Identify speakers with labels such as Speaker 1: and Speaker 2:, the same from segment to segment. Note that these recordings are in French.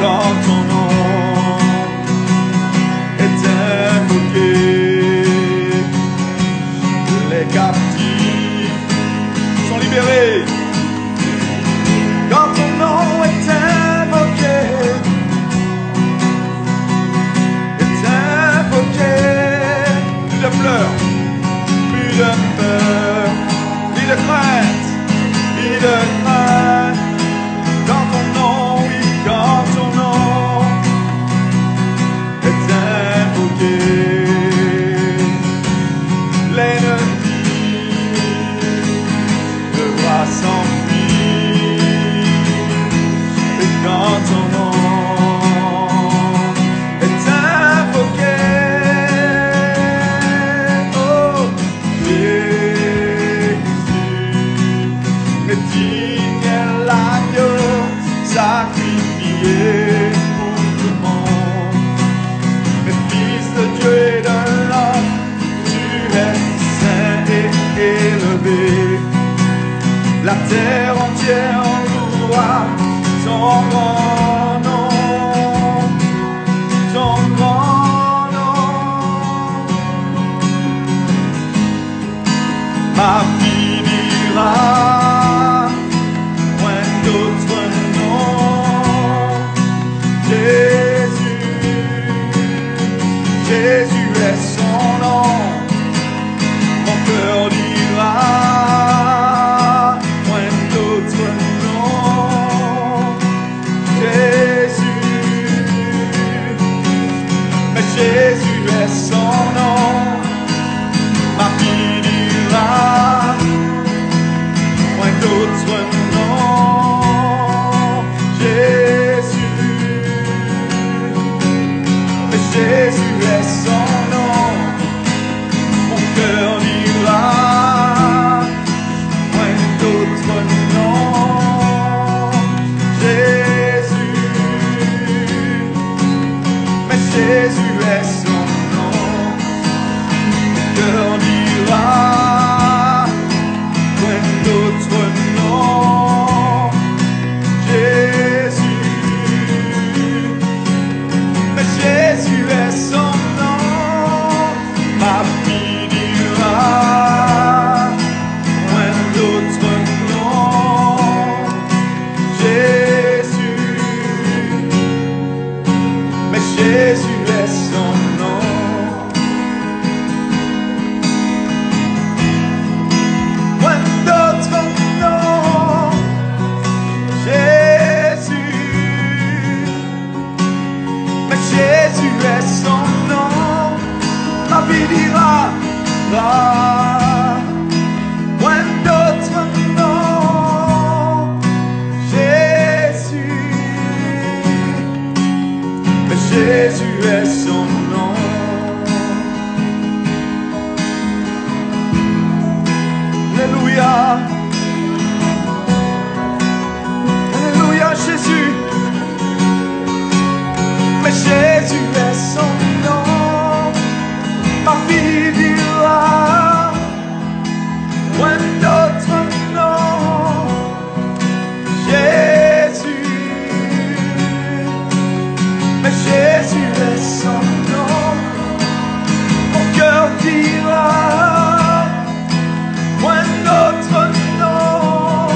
Speaker 1: Quand ton nom est invoqué, les captifs sont libérés. Quand ton nom est invoqué, plus de pleurs, plus de peur, plus de crainte, plus de crainte. Quand ton nom, oui, quand ton nom est invoqué, l'ennemi devra s'enfuir. Et quand ton nom est invoqué, oh Jésus, mais digne l'agneau sacrifié pour tout le monde. Mais fils de Dieu et de l'homme, tu es saint et élevé. La terre entière louera ton grand nom, ton grand nom. Ma vie dira point d'autre nom. Jésus est son nom. Mon cœur dira point d'autre nom. Mais Jésus est son nom. Ma vie dira point d'autre nom. Jésus est son nom. Mon cœur dira point d'autre nom. Mais Jésus est son nom. Mon cœur dira point d'autre nom. Mais Jésus est son nom. Ma vie dira point d'autre nom. Mais Jésus est son nom. Point d'autre nom. Mais Jésus est son nom. Ma vie dira point d'autre nom. Mais Jésus est son nom. Alléluia. Alléluia Jésus. Mais Jésus est son nom. Ma vie dira point d'autre nom. Mais Jésus est son nom. Mon cœur dira point d'autre nom.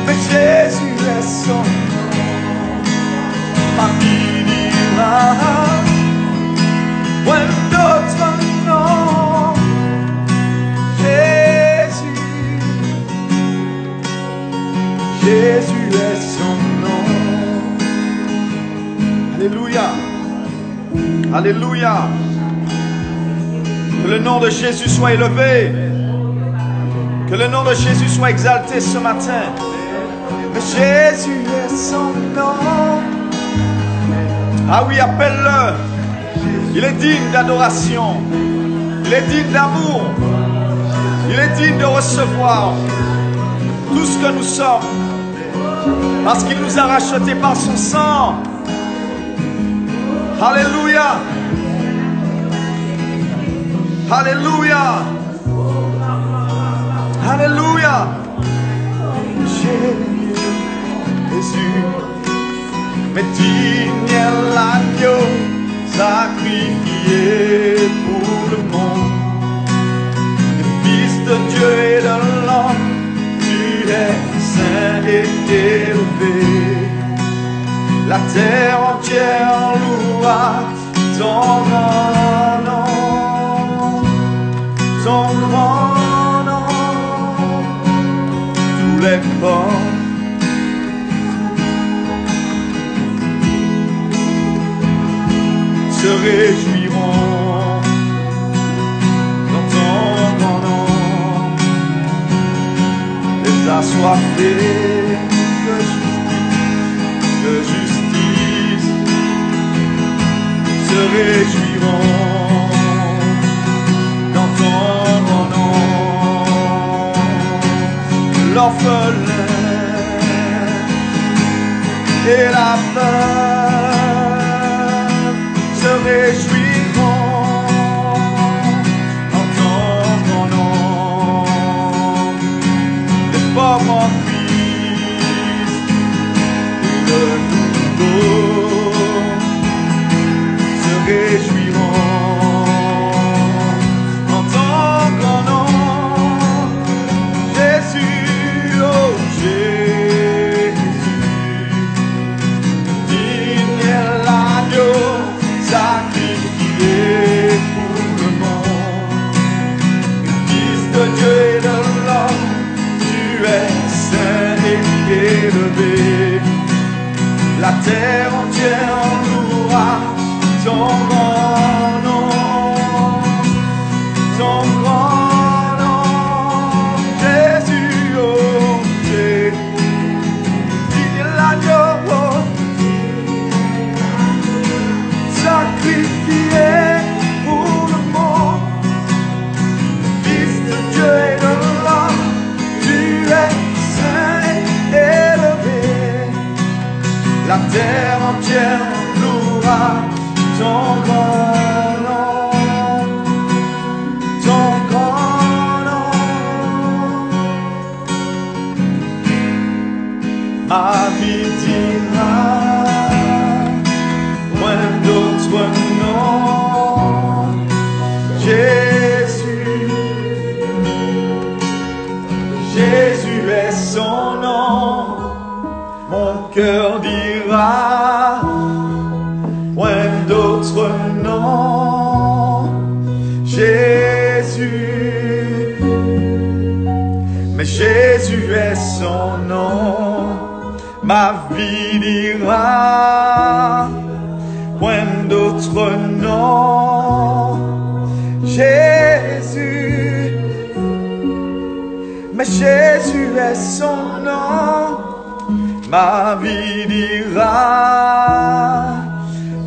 Speaker 1: Mais Jésus est son nom. Ma vie dira point d'autre nom. Jésus est son nom. Alléluia. Alléluia. Que le nom de Jésus soit élevé. Que le nom de Jésus soit exalté ce matin. Mais Jésus est son nom. Ah oui, appelle-le. Il est digne d'adoration. Il est digne d'amour. Il est digne de recevoir tout ce que nous sommes. Parce qu'il nous a rachetés par son sang. Alléluia. Alléluia. Alléluia. Jésus, mais digne est l'agneau sacrifié pour le monde. Le Fils de Dieu et de l'homme, tu es saint et élevé. La terre entière louera ton grand nom, ton grand nom. Tous les ports se réjouiront dans ton grand nom. Les assoiffés de justice se réjouiront dans ton grand nom. L'orphelin et la veuve se réjouiront en ton grand nom. Les pauvres en Christ et le nouveau se réjouiront en ton grand nom. Jésus, oh Jésus, digne est l'agneau sacrifié pour le monde. Fils de Dieu et de l'homme, tu es saint et élevé. La terre entière louera ton grand nom, ton grand nom. Jésus, oh Jésus, digne est l'agneau sacrifié pour le monde. Fils de Dieu et de l'homme, tu es saint et élevé. La terre entière louera ton grand nom, ton grand nom. Ma vie dira point d'autre nom. Jésus, Jésus est son nom. Mon cœur dira point d'autre nom. Jésus, mais Jésus est son nom. Ma vie dira point d'autre nom. Jésus, mais Jésus est son nom. Ma vie dira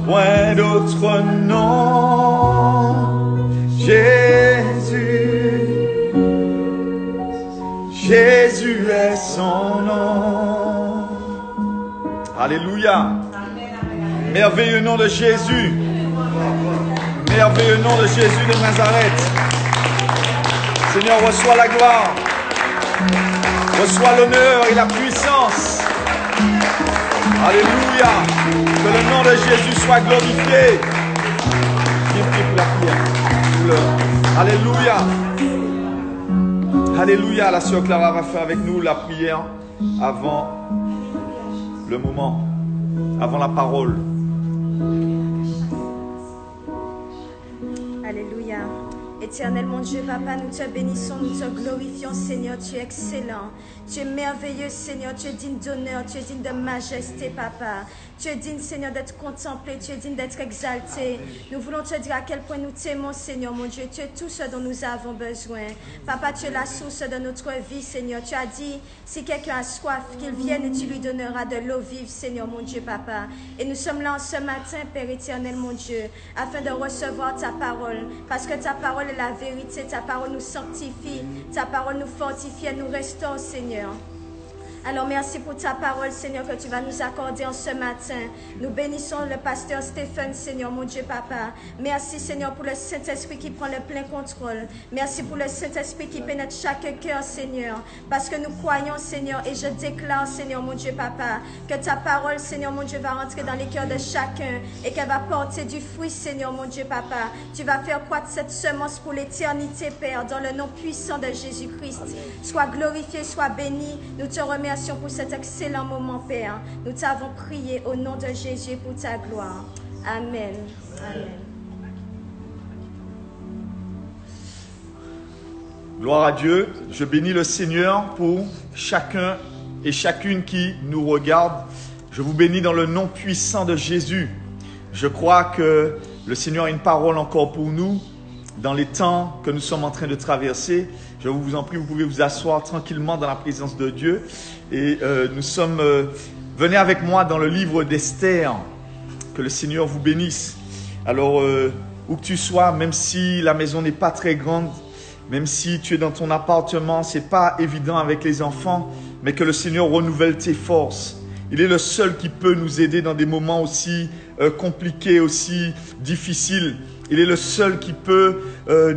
Speaker 1: point d'autre nom. Jésus, Jésus est son nom. Alléluia. Merveilleux nom de Jésus. Merveilleux nom de Jésus de Nazareth. Seigneur, reçois la gloire. Reçois l'honneur et la puissance. Alléluia. Que le nom de Jésus soit glorifié. Viens prier pour la prière. Alléluia. Alléluia. La sœur Clara va faire avec nous la prière avant le moment, avant la parole.
Speaker 2: Alléluia. Éternel mon Dieu, Papa, nous te bénissons, nous te glorifions, Seigneur, tu es excellent. Tu es merveilleux, Seigneur, tu es digne d'honneur, tu es digne de majesté, Papa. Tu es digne, Seigneur, d'être contemplé, tu es digne d'être exalté. Nous voulons te dire à quel point nous t'aimons, Seigneur, mon Dieu. Tu es tout ce dont nous avons besoin. Papa, tu es la source de notre vie, Seigneur. Tu as dit, si quelqu'un a soif, qu'il vienne et tu lui donneras de l'eau vive, Seigneur, mon Dieu, Papa. Et nous sommes là ce matin, Père éternel, mon Dieu, afin de recevoir ta parole. Parce que ta parole est la vérité, ta parole nous sanctifie, ta parole nous fortifie et nous restaure, Seigneur. Alors merci pour ta parole, Seigneur, que tu vas nous accorder en ce matin. Nous bénissons le pasteur Stéphane, Seigneur, mon Dieu, Papa. Merci, Seigneur, pour le Saint-Esprit qui prend le plein contrôle. Merci pour le Saint-Esprit qui pénètre chaque cœur, Seigneur. Parce que nous croyons, Seigneur, et je déclare, Seigneur, mon Dieu, Papa, que ta parole, Seigneur, mon Dieu, va rentrer dans les cœurs de chacun et qu'elle va porter du fruit, Seigneur, mon Dieu, Papa. Tu vas faire croître cette semence pour l'éternité, Père, dans le nom puissant de Jésus-Christ. Sois glorifié, sois béni. Nous te remercions pour cet excellent moment, Père. Nous t'avons prié au nom de Jésus pour ta gloire. Amen. Amen.
Speaker 1: Gloire à Dieu. Je bénis le Seigneur pour chacun et chacune qui nous regarde. Je vous bénis dans le nom puissant de Jésus. Je crois que le Seigneur a une parole encore pour nous dans les temps que nous sommes en train de traverser. Je vous en prie, vous pouvez vous asseoir tranquillement dans la présence de Dieu. Et nous sommes... venez avec moi dans le livre d'Esther. Que le Seigneur vous bénisse. Alors, où que tu sois, même si la maison n'est pas très grande, même si tu es dans ton appartement, ce n'est pas évident avec les enfants, mais que le Seigneur renouvelle tes forces. Il est le seul qui peut nous aider dans des moments aussi compliqués, aussi difficiles. Il est le seul qui peut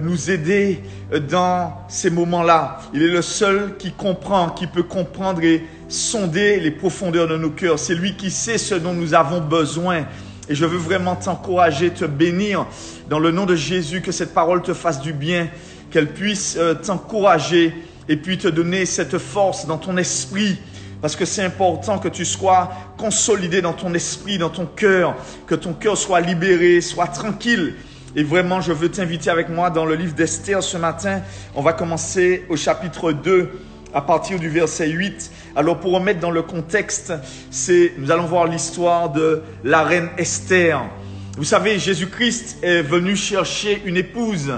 Speaker 1: nous aider dans ces moments-là. Il est le seul qui comprend, qui peut comprendre et sonder les profondeurs de nos cœurs. C'est lui qui sait ce dont nous avons besoin. Et je veux vraiment t'encourager, te bénir dans le nom de Jésus, que cette parole te fasse du bien, qu'elle puisse t'encourager et puis te donner cette force dans ton esprit. Parce que c'est important que tu sois consolidé dans ton esprit, dans ton cœur, que ton cœur soit libéré, soit tranquille. Et vraiment, je veux t'inviter avec moi dans le livre d'Esther ce matin. On va commencer au chapitre 2 à partir du verset 8. Alors pour remettre dans le contexte, nous allons voir l'histoire de la reine Esther. Vous savez, Jésus-Christ est venu chercher une épouse.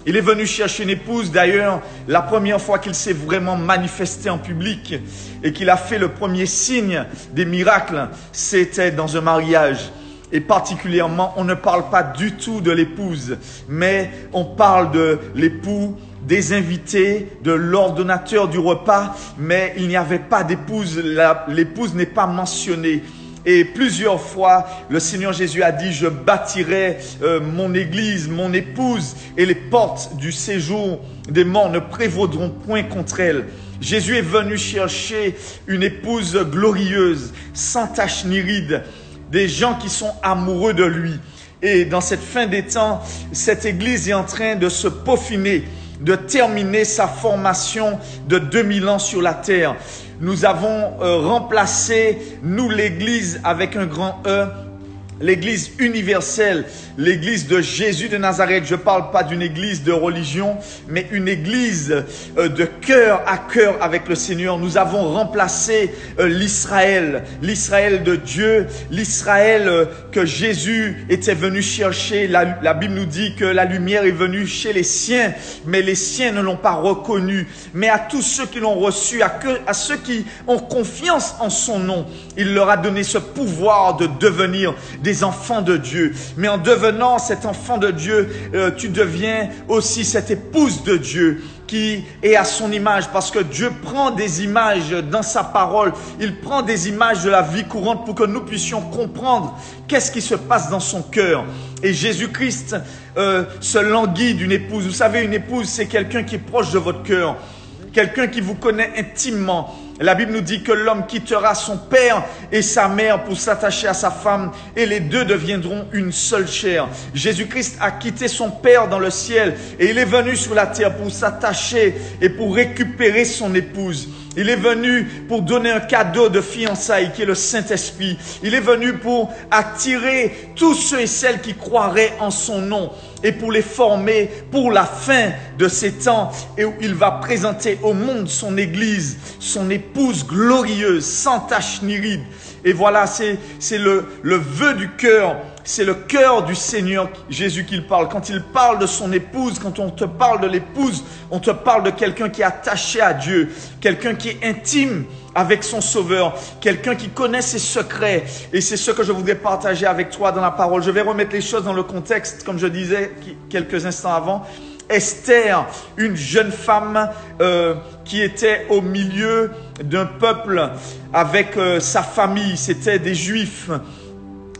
Speaker 1: Il est venu chercher une épouse. D'ailleurs, la première fois qu'il s'est vraiment manifesté en public et qu'il a fait le premier signe des miracles, c'était dans un mariage. Et particulièrement, on ne parle pas du tout de l'épouse, mais on parle de l'époux, des invités, de l'ordonnateur du repas, mais il n'y avait pas d'épouse. L'épouse n'est pas mentionnée. Et plusieurs fois, le Seigneur Jésus a dit, je bâtirai mon église, mon épouse, et les portes du séjour des morts ne prévaudront point contre elle. Jésus est venu chercher une épouse glorieuse, sans tache ni ride, des gens qui sont amoureux de lui. Et dans cette fin des temps, cette église est en train de se peaufiner, de terminer sa formation de 2000 ans sur la terre. Nous avons remplacé, nous l'église avec un grand E, l'église universelle, l'église de Jésus de Nazareth. Je ne parle pas d'une église de religion, mais une église de cœur à cœur avec le Seigneur. Nous avons remplacé l'Israël de Dieu, l'Israël que Jésus était venu chercher. La Bible nous dit que la lumière est venue chez les siens, mais les siens ne l'ont pas reconnu. Mais à tous ceux qui l'ont reçu, à ceux qui ont confiance en son nom, il leur a donné ce pouvoir de devenir des enfants de Dieu. Mais en devenant cet enfant de Dieu, tu deviens aussi cette épouse de Dieu qui est à son image, parce que Dieu prend des images dans sa parole. Il prend des images de la vie courante pour que nous puissions comprendre qu'est-ce qui se passe dans son cœur. Et Jésus-Christ se languit d'une épouse. Vous savez, une épouse, c'est quelqu'un qui est proche de votre cœur, quelqu'un qui vous connaît intimement. La Bible nous dit que l'homme quittera son père et sa mère pour s'attacher à sa femme et les deux deviendront une seule chair. Jésus-Christ a quitté son père dans le ciel et il est venu sur la terre pour s'attacher et pour récupérer son épouse. Il est venu pour donner un cadeau de fiançailles qui est le Saint-Esprit. Il est venu pour attirer tous ceux et celles qui croiraient en son nom et pour les former pour la fin de ces temps et où il va présenter au monde son église, son épouse glorieuse, sans tache ni ride. Et voilà, c'est le vœu du cœur. C'est le cœur du Seigneur Jésus qu'il parle. Quand il parle de son épouse, quand on te parle de l'épouse, on te parle de quelqu'un qui est attaché à Dieu, quelqu'un qui est intime avec son Sauveur, quelqu'un qui connaît ses secrets. Et c'est ce que je voudrais partager avec toi dans la parole. Je vais remettre les choses dans le contexte, comme je disais quelques instants avant. Esther, une jeune femme qui était au milieu d'un peuple avec sa famille, c'était des Juifs.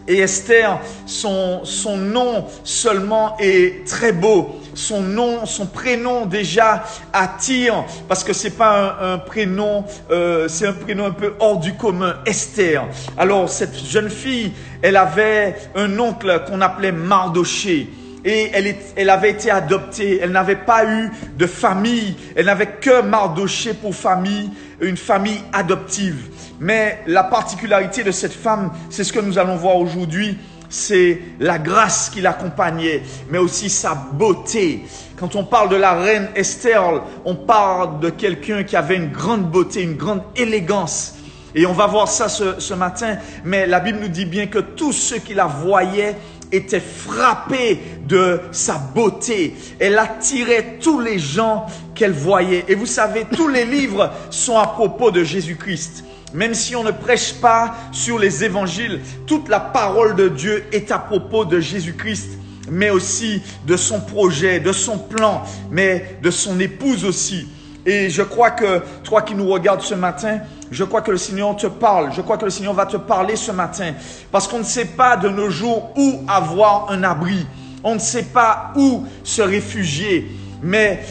Speaker 1: Et Esther, son nom seulement est très beau. Son prénom déjà attire, parce que c'est pas un prénom, c'est un prénom un peu hors du commun, Esther. Alors cette jeune fille, elle avait un oncle qu'on appelait Mardoché. Et elle avait été adoptée, elle n'avait pas eu de famille, elle n'avait que Mardoché pour famille, une famille adoptive. Mais la particularité de cette femme, c'est ce que nous allons voir aujourd'hui, c'est la grâce qui l'accompagnait, mais aussi sa beauté. Quand on parle de la reine Esther, on parle de quelqu'un qui avait une grande beauté, une grande élégance. Et on va voir ça ce matin, mais la Bible nous dit bien que tous ceux qui la voyaient était frappée de sa beauté. Elle attirait tous les gens qu'elle voyait. Et vous savez, tous les livres sont à propos de Jésus-Christ. Même si on ne prêche pas sur les évangiles, toute la parole de Dieu est à propos de Jésus-Christ, mais aussi de son projet, de son plan, mais de son épouse aussi. Et je crois que toi qui nous regardes ce matin, je crois que le Seigneur te parle. Je crois que le Seigneur va te parler ce matin. Parce qu'on ne sait pas de nos jours où avoir un abri. On ne sait pas où se réfugier. Mais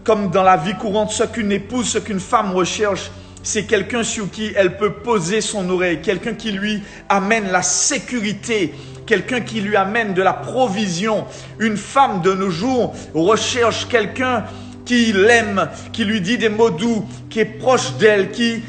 Speaker 1: comme dans la vie courante, ce qu'une épouse, ce qu'une femme recherche, c'est quelqu'un sur qui elle peut poser son oreille. Quelqu'un qui lui amène la sécurité. Quelqu'un qui lui amène de la provision. Une femme de nos jours recherche quelqu'un qui l'aime, qui lui dit des mots doux, qui est proche d'elle, qui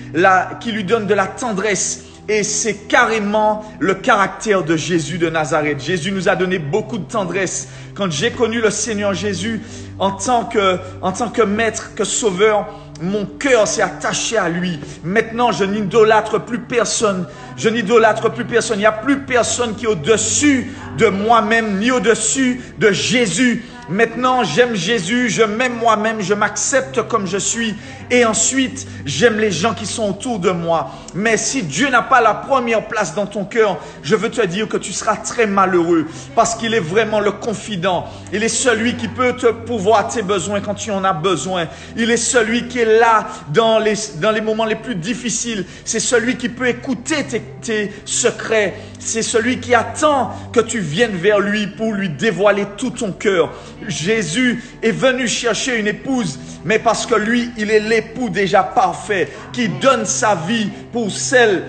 Speaker 1: lui donne de la tendresse. Et c'est carrément le caractère de Jésus de Nazareth. Jésus nous a donné beaucoup de tendresse. Quand j'ai connu le Seigneur Jésus en tant que maître, que sauveur, mon cœur s'est attaché à lui. Maintenant, je n'idolâtre plus personne. Je n'idolâtre plus personne. Il n'y a plus personne qui est au-dessus de moi-même, ni au-dessus de Jésus. Maintenant, j'aime Jésus, je m'aime moi-même, je m'accepte comme je suis. Et ensuite, j'aime les gens qui sont autour de moi. Mais si Dieu n'a pas la première place dans ton cœur, je veux te dire que tu seras très malheureux. Parce qu'il est vraiment le confident. Il est celui qui peut te pourvoir tes besoins quand tu en as besoin. Il est celui qui est là dans les moments les plus difficiles. C'est celui qui peut écouter tes secrets. C'est celui qui attend que tu viennes vers lui pour lui dévoiler tout ton cœur. Jésus est venu chercher une épouse, mais parce que lui, il est l'époux déjà parfait, qui donne sa vie pour celle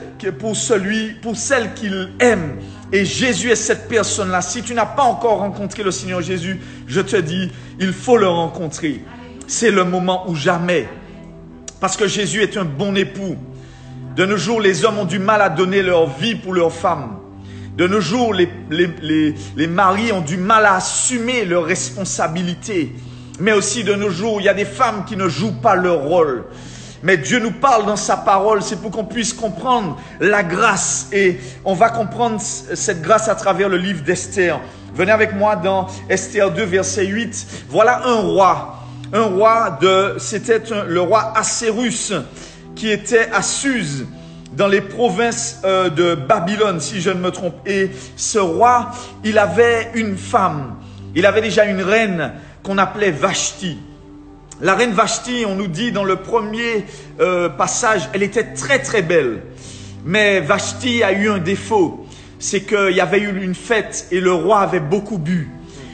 Speaker 1: qu'il aime. Et Jésus est cette personne-là. Si tu n'as pas encore rencontré le Seigneur Jésus, je te dis, il faut le rencontrer. C'est le moment ou jamais. Parce que Jésus est un bon époux. De nos jours, les hommes ont du mal à donner leur vie pour leurs femmes. De nos jours, les maris ont du mal à assumer leurs responsabilités. Mais aussi de nos jours, il y a des femmes qui ne jouent pas leur rôle. Mais Dieu nous parle dans sa parole, c'est pour qu'on puisse comprendre la grâce. Et on va comprendre cette grâce à travers le livre d'Esther. Venez avec moi dans Esther 2, verset 8. Voilà un roi. C'était le roi Assérus qui était à Suse, dans les provinces de Babylone, si je ne me trompe. Et ce roi, il avait une femme. Il avait déjà une reine qu'on appelait Vashti. La reine Vashti, on nous dit dans le premier passage, elle était très très belle. Mais Vashti a eu un défaut. C'est qu'il y avait eu une fête et le roi avait beaucoup bu.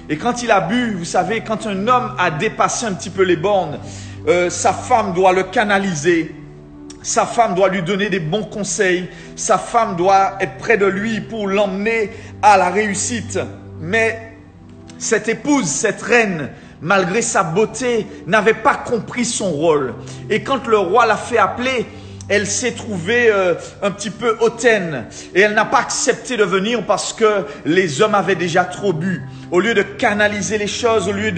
Speaker 1: Et quand il a bu, vous savez, quand un homme a dépassé un petit peu les bornes, sa femme doit le canaliser. Sa femme doit lui donner des bons conseils. Sa femme doit être près de lui pour l'emmener à la réussite. Mais cette épouse, cette reine, malgré sa beauté, n'avait pas compris son rôle. Et quand le roi l'a fait appeler, elle s'est trouvée un petit peu hautaine. Et elle n'a pas accepté de venir parce que les hommes avaient déjà trop bu. Au lieu de canaliser les choses, au lieu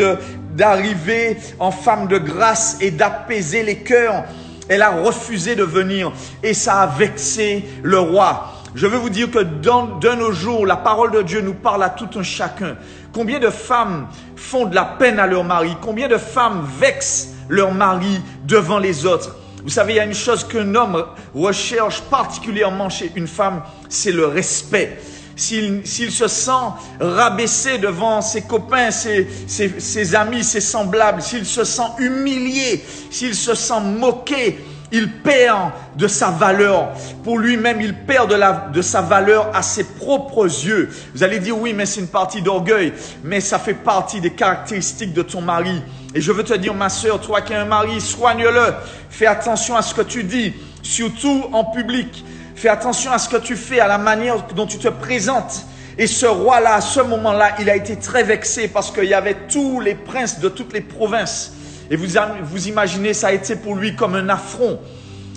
Speaker 1: d'arriver en femme de grâce et d'apaiser les cœurs, elle a refusé de venir et ça a vexé le roi. Je veux vous dire que de nos jours, la parole de Dieu nous parle à tout un chacun. Combien de femmes font de la peine à leur mari? Combien de femmes vexent leur mari devant les autres? Vous savez, il y a une chose qu'un homme recherche particulièrement chez une femme, c'est le respect. s'il se sent rabaissé devant ses copains, ses amis, ses semblables, s'il se sent humilié, s'il se sent moqué, il perd de sa valeur. Pour lui-même, il perd de sa valeur à ses propres yeux. Vous allez dire, oui, mais c'est une partie d'orgueil. Mais ça fait partie des caractéristiques de ton mari. Et je veux te dire, ma sœur, toi qui as un mari, soigne-le. Fais attention à ce que tu dis, surtout en public. Fais attention à ce que tu fais, à la manière dont tu te présentes. Et ce roi-là, à ce moment-là, il a été très vexé parce qu'il y avait tous les princes de toutes les provinces. Et vous imaginez, ça a été pour lui comme un affront.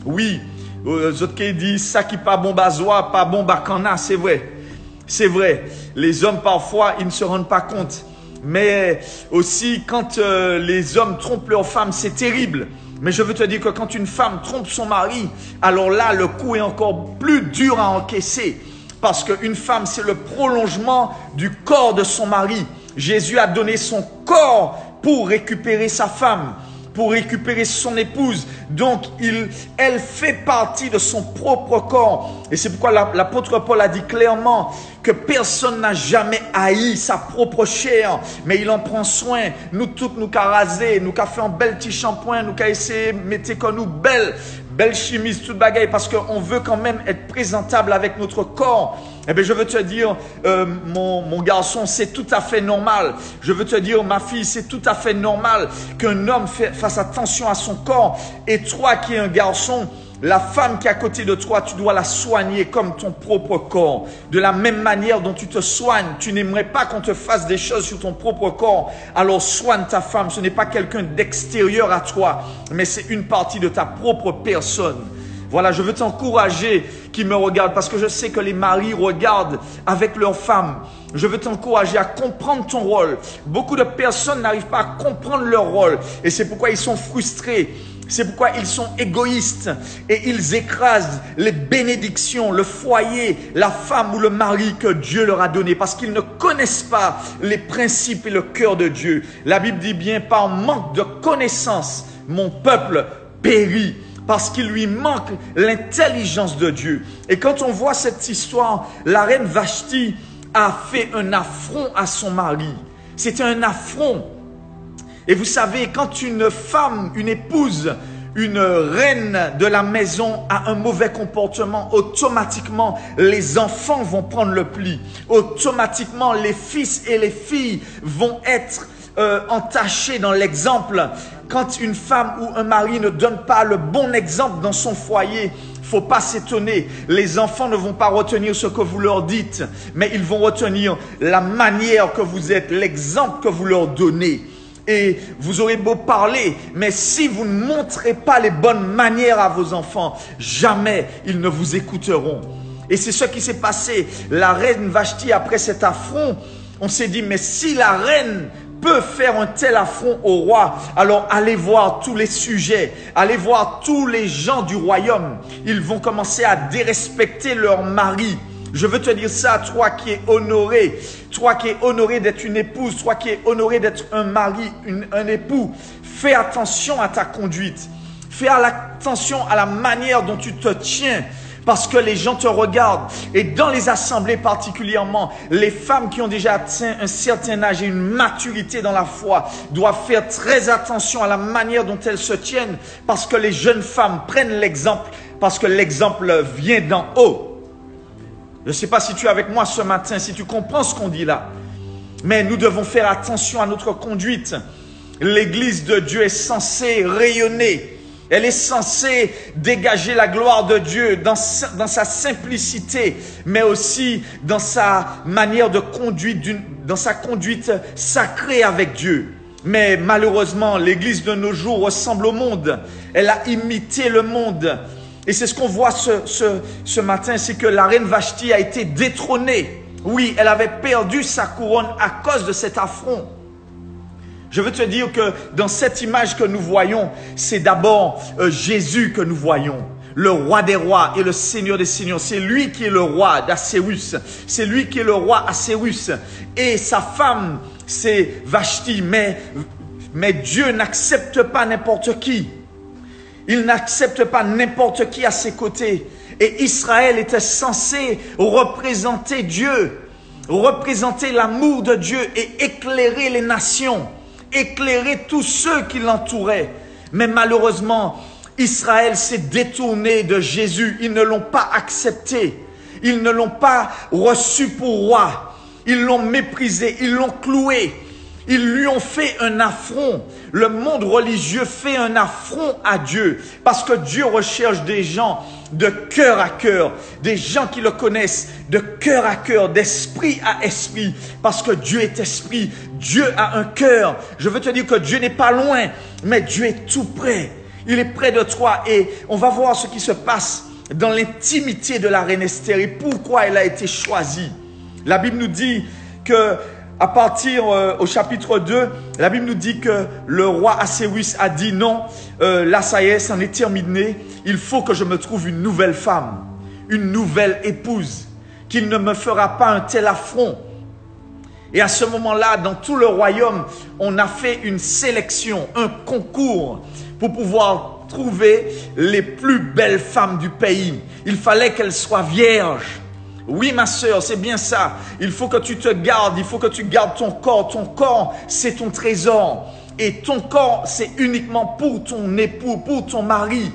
Speaker 1: Oui, Zotke dit, ça qui pas bon bazois, pas bon bacana, c'est vrai. C'est vrai. Les hommes, parfois, ils ne se rendent pas compte. Mais aussi, quand les hommes trompent leurs femmes, c'est terrible. Mais je veux te dire que quand une femme trompe son mari, alors là, le coup est encore plus dur à encaisser. Parce qu'une femme, c'est le prolongement du corps de son mari. Jésus a donné son corps pour récupérer sa femme, pour récupérer son épouse. Donc, elle fait partie de son propre corps. Et c'est pourquoi l'apôtre Paul a dit clairement que personne n'a jamais haï sa propre chair, mais il en prend soin. Nous toutes, nous qu'a rasé, nous qu'a fait un bel petit shampoing, nous qu'a essayé de mettre comme nous belle chimiste, toute bagaille, parce qu'on veut quand même être présentable avec notre corps. Eh bien, je veux te dire, mon garçon, c'est tout à fait normal. Je veux te dire, ma fille, c'est tout à fait normal qu'un homme fasse attention à son corps. Et toi qui es un garçon, la femme qui est à côté de toi, tu dois la soigner comme ton propre corps. De la même manière dont tu te soignes, tu n'aimerais pas qu'on te fasse des choses sur ton propre corps. Alors soigne ta femme. Ce n'est pas quelqu'un d'extérieur à toi, mais c'est une partie de ta propre personne. Voilà, je veux t'encourager qui me regarde parce que je sais que les maris regardent avec leurs femmes. Je veux t'encourager à comprendre ton rôle. Beaucoup de personnes n'arrivent pas à comprendre leur rôle et c'est pourquoi ils sont frustrés. C'est pourquoi ils sont égoïstes et ils écrasent les bénédictions, le foyer, la femme ou le mari que Dieu leur a donné parce qu'ils ne connaissent pas les principes et le cœur de Dieu. La Bible dit bien, par manque de connaissance, mon peuple périt parce qu'il lui manque l'intelligence de Dieu. Et quand on voit cette histoire, la reine Vashti a fait un affront à son mari. C'était un affront. Et vous savez, quand une femme, une épouse, une reine de la maison a un mauvais comportement, automatiquement, les enfants vont prendre le pli. Automatiquement, les fils et les filles vont être entachés dans l'exemple. Quand une femme ou un mari ne donne pas le bon exemple dans son foyer, faut pas s'étonner. Les enfants ne vont pas retenir ce que vous leur dites, mais ils vont retenir la manière que vous êtes, l'exemple que vous leur donnez. Et vous aurez beau parler, mais si vous ne montrez pas les bonnes manières à vos enfants, jamais ils ne vous écouteront. Et c'est ce qui s'est passé. La reine Vashti, après cet affront, on s'est dit, mais si la reine peut faire un tel affront au roi, alors allez voir tous les sujets, allez voir tous les gens du royaume. Ils vont commencer à dérespecter leur mari. Je veux te dire ça, toi qui es honoré d'être une épouse, toi qui es honoré d'être un mari, un époux, fais attention à ta conduite. Fais attention à la manière dont tu te tiens. Parce que les gens te regardent. Et dans les assemblées particulièrement, les femmes qui ont déjà atteint un certain âge et une maturité dans la foi doivent faire très attention à la manière dont elles se tiennent. Parce que les jeunes femmes prennent l'exemple. Parce que l'exemple vient d'en haut. Je ne sais pas si tu es avec moi ce matin, si tu comprends ce qu'on dit là. Mais nous devons faire attention à notre conduite. L'Église de Dieu est censée rayonner. Elle est censée dégager la gloire de Dieu dans sa simplicité, mais aussi dans sa manière de conduite, dans sa conduite sacrée avec Dieu. Mais malheureusement, l'Église de nos jours ressemble au monde. Elle a imité le monde. Et c'est ce qu'on voit ce matin, c'est que la reine Vashti a été détrônée. Oui, elle avait perdu sa couronne à cause de cet affront. Je veux te dire que dans cette image que nous voyons, c'est d'abord Jésus que nous voyons. Le roi des rois et le seigneur des seigneurs. C'est lui qui est le roi d'Assérus. C'est lui qui est le roi Assérus. Et sa femme, c'est Vashti. Mais Dieu n'accepte pas n'importe qui. Il n'accepte pas n'importe qui à ses côtés. Et Israël était censé représenter Dieu, représenter l'amour de Dieu et éclairer les nations, éclairer tous ceux qui l'entouraient. Mais malheureusement, Israël s'est détourné de Jésus. Ils ne l'ont pas accepté. Ils ne l'ont pas reçu pour roi. Ils l'ont méprisé. Ils l'ont cloué. Ils lui ont fait un affront. Le monde religieux fait un affront à Dieu. Parce que Dieu recherche des gens de cœur à cœur. Des gens qui le connaissent de cœur à cœur, d'esprit à esprit. Parce que Dieu est esprit. Dieu a un cœur. Je veux te dire que Dieu n'est pas loin, mais Dieu est tout près. Il est près de toi et on va voir ce qui se passe dans l'intimité de la reine Esther et pourquoi elle a été choisie. La Bible nous dit que à partir au chapitre 2, la Bible nous dit que le roi Assuérus a dit non, là ça y est, c'en est terminé, il faut que je me trouve une nouvelle femme, une nouvelle épouse, qu'il ne me fera pas un tel affront. Et à ce moment-là, dans tout le royaume, on a fait une sélection, un concours pour pouvoir trouver les plus belles femmes du pays. Il fallait qu'elles soient vierges. Oui, ma sœur, c'est bien ça. Il faut que tu te gardes, il faut que tu gardes ton corps. Ton corps, c'est ton trésor. Et ton corps, c'est uniquement pour ton époux, pour ton mari.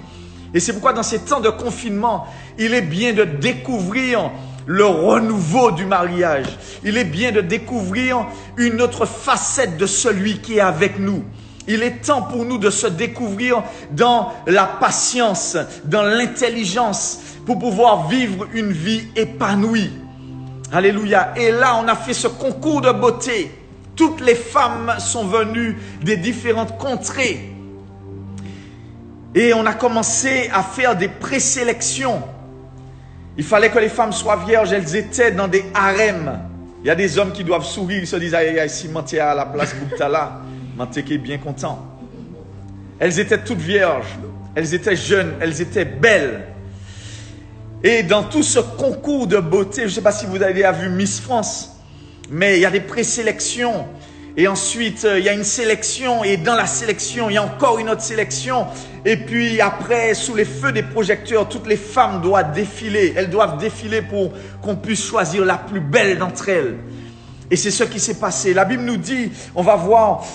Speaker 1: Et c'est pourquoi dans ces temps de confinement, il est bien de découvrir le renouveau du mariage. Il est bien de découvrir une autre facette de celui qui est avec nous. Il est temps pour nous de se découvrir dans la patience, dans l'intelligence, pour pouvoir vivre une vie épanouie. Alléluia. Et là, on a fait ce concours de beauté. Toutes les femmes sont venues des différentes contrées. Et on a commencé à faire des présélections. Il fallait que les femmes soient vierges. Elles étaient dans des harems. Il y a des hommes qui doivent sourire. Ils se disent, aïe, aïe, si Manté à la place Bouktala, Manté qui est bien content. Elles étaient toutes vierges. Elles étaient jeunes. Elles étaient belles. Et dans tout ce concours de beauté, je ne sais pas si vous avez déjà vu Miss France, mais il y a des présélections. Et ensuite, il y a une sélection. Et dans la sélection, il y a encore une autre sélection. Et puis après, sous les feux des projecteurs, toutes les femmes doivent défiler. Elles doivent défiler pour qu'on puisse choisir la plus belle d'entre elles. Et c'est ce qui s'est passé. La Bible nous dit, on va voir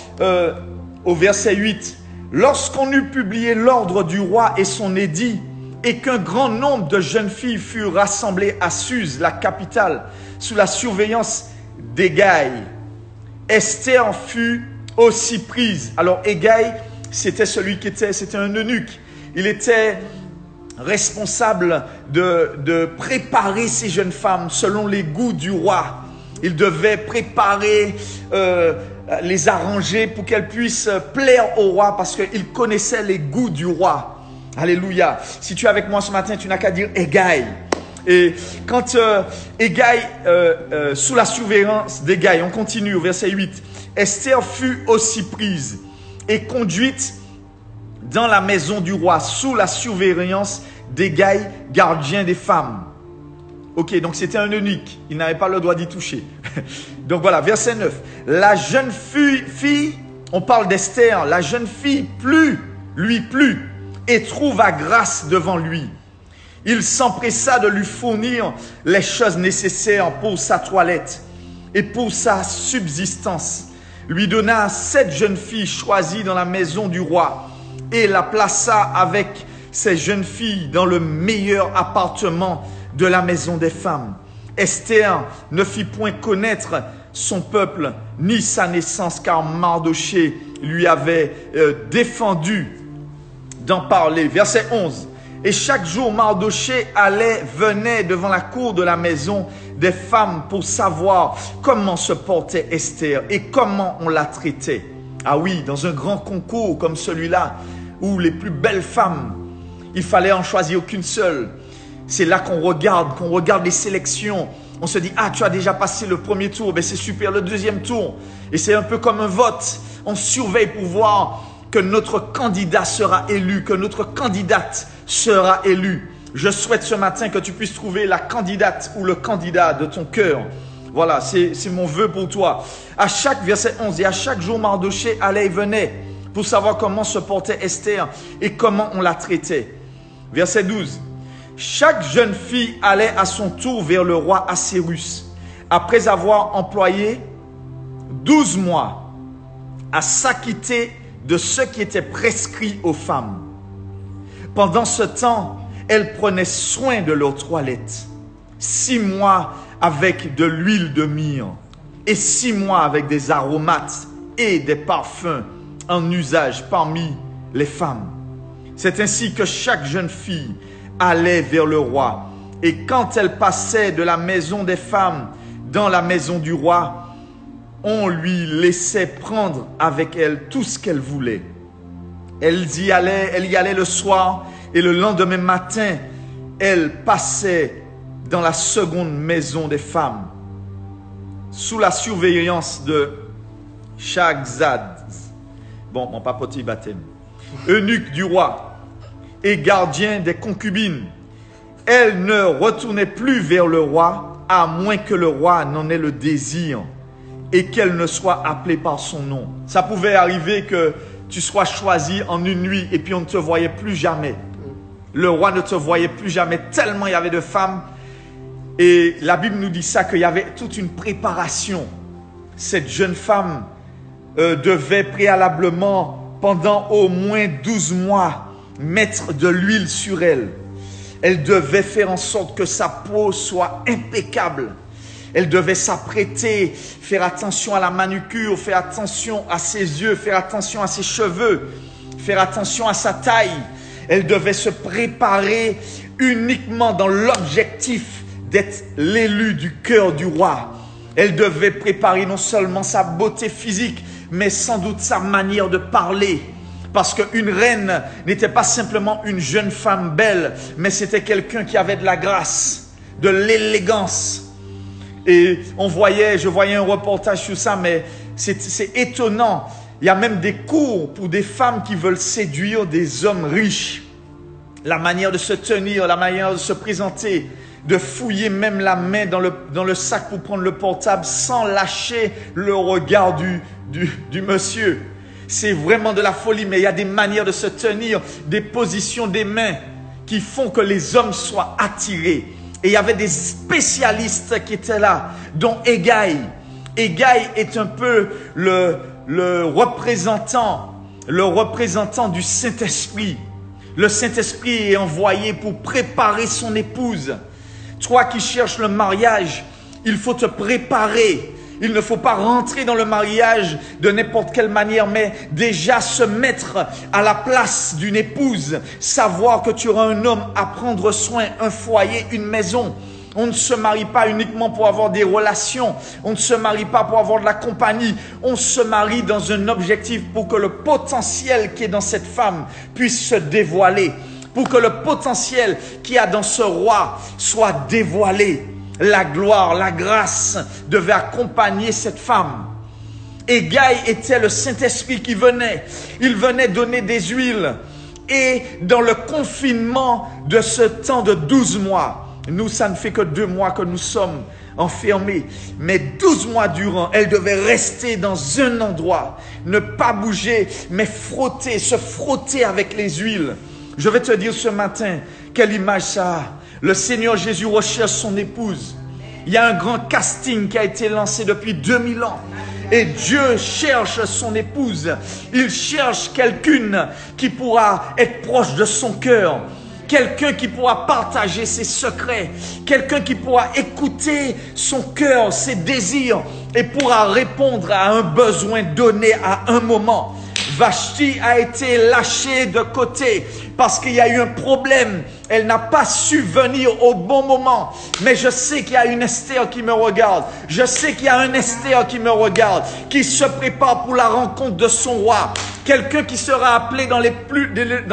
Speaker 1: au verset 8, « Lorsqu'on eut publié l'ordre du roi et son édit, et qu'un grand nombre de jeunes filles furent rassemblées à Suse, la capitale, sous la surveillance d'Hégaï, Esther fut aussi prise. » Alors Hégaï, c'était c'était un eunuque. Il était responsable de préparer ces jeunes femmes selon les goûts du roi. Il devait préparer, les arranger pour qu'elles puissent plaire au roi parce qu'il connaissait les goûts du roi. Alléluia. Si tu es avec moi ce matin, tu n'as qu'à dire Hégaï. Et quand Hégaï, sous la surveillance d'Hégaï, on continue au verset 8. Esther fut aussi prise et conduite dans la maison du roi sous la surveillance d'Hégaï, gardien des femmes. Ok, donc c'était un eunuque. Il n'avait pas le droit d'y toucher. Donc voilà, verset 9. La jeune fille, on parle d'Esther, la jeune fille lui plut et trouva grâce devant lui. Il s'empressa de lui fournir les choses nécessaires pour sa toilette et pour sa subsistance. Lui donna 7 jeunes filles choisies dans la maison du roi et la plaça avec ces jeunes filles dans le meilleur appartement de la maison des femmes. Esther ne fit point connaître son peuple ni sa naissance car Mardoché lui avait défendu d'en parler. Verset 11. Et chaque jour, Mardoché venait devant la cour de la maison des femmes pour savoir comment se portait Esther et comment on la traitait. Ah oui, dans un grand concours comme celui-là, où les plus belles femmes, il fallait en choisir qu'une seule. C'est là qu'on regarde les sélections. On se dit, ah, tu as déjà passé le premier tour, ben c'est super, le deuxième tour. Et c'est un peu comme un vote. On surveille pour voir que notre candidat sera élu, que notre candidate sera élue. Je souhaite ce matin que tu puisses trouver la candidate ou le candidat de ton cœur. Voilà, c'est mon vœu pour toi. À chaque verset 11, et à chaque jour, Mardoché allait et venait pour savoir comment se portait Esther et comment on la traitait. Verset 12. Chaque jeune fille allait à son tour vers le roi Assuérus, après avoir employé 12 mois à s'acquitter de ce qui était prescrit aux femmes. Pendant ce temps, elles prenaient soin de leur toilette. 6 mois avec de l'huile de myrrhe et 6 mois avec des aromates et des parfums en usage parmi les femmes. C'est ainsi que chaque jeune fille allait vers le roi. Et quand elle passait de la maison des femmes dans la maison du roi, on lui laissait prendre avec elle tout ce qu'elle voulait. Elle y allait le soir et le lendemain matin, elle passait dans la seconde maison des femmes, sous la surveillance de Shagzad, bon, mon papotis baptême, eunuque du roi et gardien des concubines. Elle ne retournait plus vers le roi, à moins que le roi n'en ait le désir et qu'elle ne soit appelée par son nom. Ça pouvait arriver que tu sois choisi en une nuit et puis on ne te voyait plus jamais. Le roi ne te voyait plus jamais, tellement il y avait de femmes. Et la Bible nous dit ça, qu'il y avait toute une préparation. Cette jeune femme devait préalablement, pendant au moins 12 mois, mettre de l'huile sur elle. Elle devait faire en sorte que sa peau soit impeccable. Elle devait s'apprêter, faire attention à la manucure, faire attention à ses yeux, faire attention à ses cheveux, faire attention à sa taille. Elle devait se préparer uniquement dans l'objectif d'être l'élu du cœur du roi. Elle devait préparer non seulement sa beauté physique, mais sans doute sa manière de parler. Parce qu'une reine n'était pas simplement une jeune femme belle, mais c'était quelqu'un qui avait de la grâce, de l'élégance. Et je voyais un reportage sur ça, mais c'est étonnant. Il y a même des cours pour des femmes qui veulent séduire des hommes riches. La manière de se tenir, la manière de se présenter, de fouiller même la main dans le sac pour prendre le portable sans lâcher le regard du monsieur. C'est vraiment de la folie, mais il y a des manières de se tenir, des positions des mains qui font que les hommes soient attirés. Et il y avait des spécialistes qui étaient là, dont Hégai. Hégai est un peu le représentant du Saint-Esprit. Le Saint-Esprit est envoyé pour préparer son épouse. Toi qui cherches le mariage, il faut te préparer. Il ne faut pas rentrer dans le mariage de n'importe quelle manière, mais déjà se mettre à la place d'une épouse. Savoir que tu auras un homme à prendre soin, un foyer, une maison. On ne se marie pas uniquement pour avoir des relations. On ne se marie pas pour avoir de la compagnie. On se marie dans un objectif pour que le potentiel qui est dans cette femme puisse se dévoiler. Pour que le potentiel qu'il y a dans ce roi soit dévoilé. La gloire, la grâce devait accompagner cette femme. Hégai était le Saint-Esprit qui venait. Il venait donner des huiles. Et dans le confinement de ce temps de 12 mois, nous, ça ne fait que 2 mois que nous sommes enfermés. Mais 12 mois durant, elle devait rester dans un endroit, ne pas bouger, mais frotter, se frotter avec les huiles. Je vais te dire ce matin, quelle image ça a. Le Seigneur Jésus recherche son épouse. Il y a un grand casting qui a été lancé depuis 2000 ans. Et Dieu cherche son épouse. Il cherche quelqu'une qui pourra être proche de son cœur. Quelqu'un qui pourra partager ses secrets. Quelqu'un qui pourra écouter son cœur, ses désirs. Et pourra répondre à un besoin donné à un moment. Vashti a été lâchée de côté parce qu'il y a eu un problème. Elle n'a pas su venir au bon moment. Mais je sais qu'il y a une Esther qui me regarde. Je sais qu'il y a un Esther qui me regarde, qui se prépare pour la rencontre de son roi. Quelqu'un qui sera appelé dans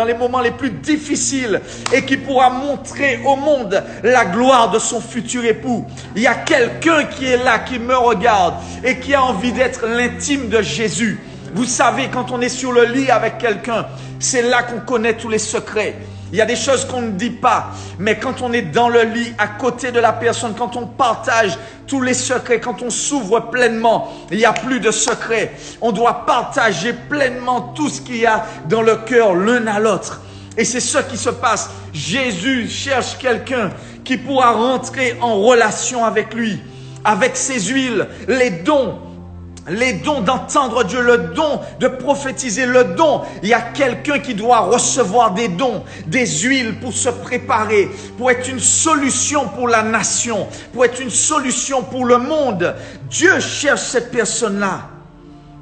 Speaker 1: les moments les plus difficiles et qui pourra montrer au monde la gloire de son futur époux. Il y a quelqu'un qui est là, qui me regarde et qui a envie d'être l'intime de Jésus. Vous savez, quand on est sur le lit avec quelqu'un, c'est là qu'on connaît tous les secrets. Il y a des choses qu'on ne dit pas, mais quand on est dans le lit, à côté de la personne, quand on partage tous les secrets, quand on s'ouvre pleinement, il n'y a plus de secrets. On doit partager pleinement tout ce qu'il y a dans le cœur l'un à l'autre. Et c'est ce qui se passe. Jésus cherche quelqu'un qui pourra rentrer en relation avec lui, avec ses huiles, les dons d'entendre Dieu, le don de prophétiser, le don. Il y a quelqu'un qui doit recevoir des dons, des huiles pour se préparer, pour être une solution pour la nation, pour être une solution pour le monde. Dieu cherche cette personne-là.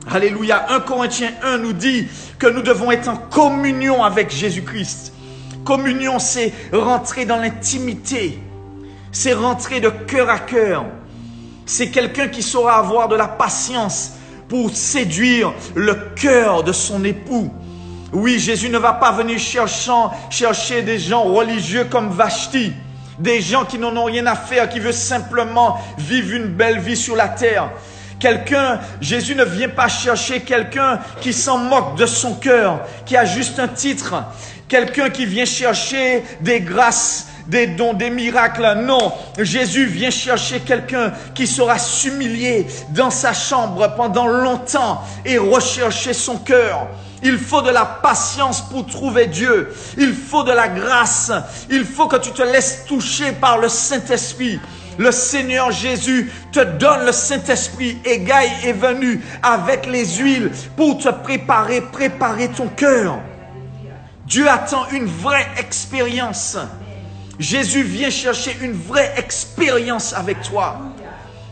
Speaker 1: Alléluia. 1 Corinthiens 1 nous dit que nous devons être en communion avec Jésus-Christ. Communion, c'est rentrer dans l'intimité. C'est rentrer de cœur à cœur. C'est quelqu'un qui saura avoir de la patience pour séduire le cœur de son époux. Oui, Jésus ne va pas venir chercher des gens religieux comme Vashti, des gens qui n'en ont rien à faire, qui veulent simplement vivre une belle vie sur la terre. Jésus ne vient pas chercher quelqu'un qui s'en moque de son cœur, qui a juste un titre, quelqu'un qui vient chercher des grâces, des dons, des miracles. Non, Jésus vient chercher quelqu'un qui saura s'humilier dans sa chambre pendant longtemps et rechercher son cœur. Il faut de la patience pour trouver Dieu. Il faut de la grâce. Il faut que tu te laisses toucher par le Saint-Esprit. Le Seigneur Jésus te donne le Saint-Esprit. Égaï est venu avec les huiles pour te préparer ton cœur. Dieu attend une vraie expérience. Jésus vient chercher une vraie expérience avec toi.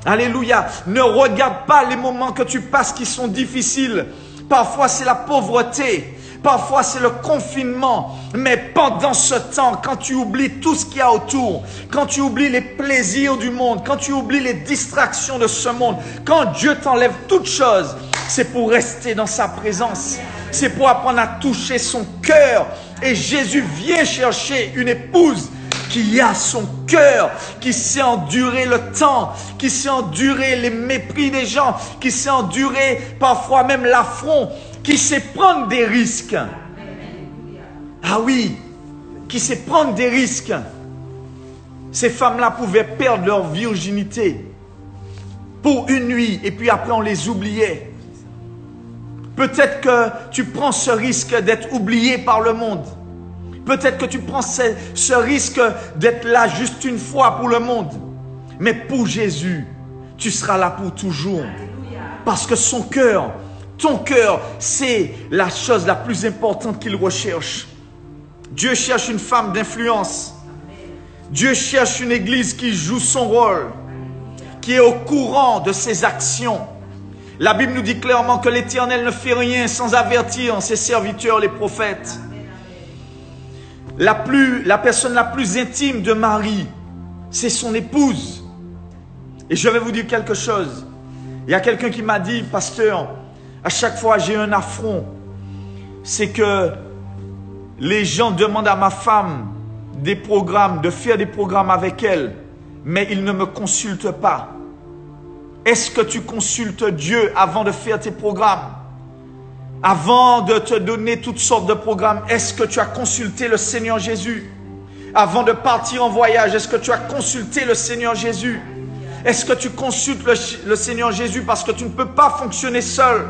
Speaker 1: Alléluia. Ne regarde pas les moments que tu passes qui sont difficiles. Parfois, c'est la pauvreté. Parfois, c'est le confinement. Mais pendant ce temps, quand tu oublies tout ce qu'il y a autour, quand tu oublies les plaisirs du monde, quand tu oublies les distractions de ce monde, quand Dieu t'enlève toutes choses, c'est pour rester dans sa présence. C'est pour apprendre à toucher son cœur. Et Jésus vient chercher une épouse qui a son cœur, qui sait endurer le temps, qui sait endurer les mépris des gens, qui sait endurer parfois même l'affront, qui sait prendre des risques. Ah oui, qui sait prendre des risques. Ces femmes-là pouvaient perdre leur virginité pour une nuit et puis après on les oubliait. Peut-être que tu prends ce risque d'être oublié par le monde. Peut-être que tu prends ce risque d'être là juste une fois pour le monde. Mais pour Jésus, tu seras là pour toujours. Parce que son cœur, ton cœur, c'est la chose la plus importante qu'il recherche. Dieu cherche une femme d'influence. Dieu cherche une église qui joue son rôle, qui est au courant de ses actions. La Bible nous dit clairement que l'Éternel ne fait rien sans avertir ses serviteurs, les prophètes. La personne la plus intime de Marie, c'est son épouse. Et je vais vous dire quelque chose. Il y a quelqu'un qui m'a dit, pasteur, à chaque fois j'ai un affront. C'est que les gens demandent à ma femme de faire des programmes avec elle, mais ils ne me consultent pas. Est-ce que tu consultes Dieu avant de faire tes programmes? Avant de te donner toutes sortes de programmes, est-ce que tu as consulté le Seigneur Jésus? Avant de partir en voyage, est-ce que tu as consulté le Seigneur Jésus? Est-ce que tu consultes le Seigneur Jésus parce que tu ne peux pas fonctionner seul?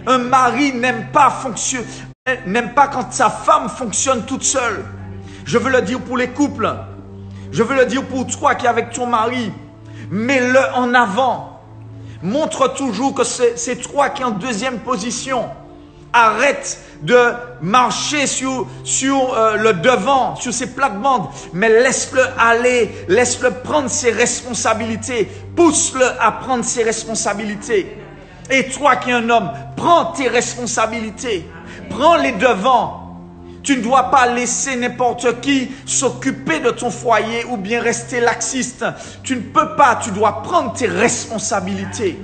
Speaker 1: Un mari n'aime pas quand sa femme fonctionne toute seule. Je veux le dire pour les couples. Je veux le dire pour toi qui es avec ton mari. Mets-le en avant. Montre toujours que c'est toi qui es en deuxième position. Arrête de marcher sur le devant, sur ses plates-bandes, mais laisse-le aller, laisse-le prendre ses responsabilités, pousse-le à prendre ses responsabilités. Et toi qui es un homme, prends tes responsabilités, prends les devants. Tu ne dois pas laisser n'importe qui s'occuper de ton foyer ou bien rester laxiste. Tu ne peux pas, tu dois prendre tes responsabilités.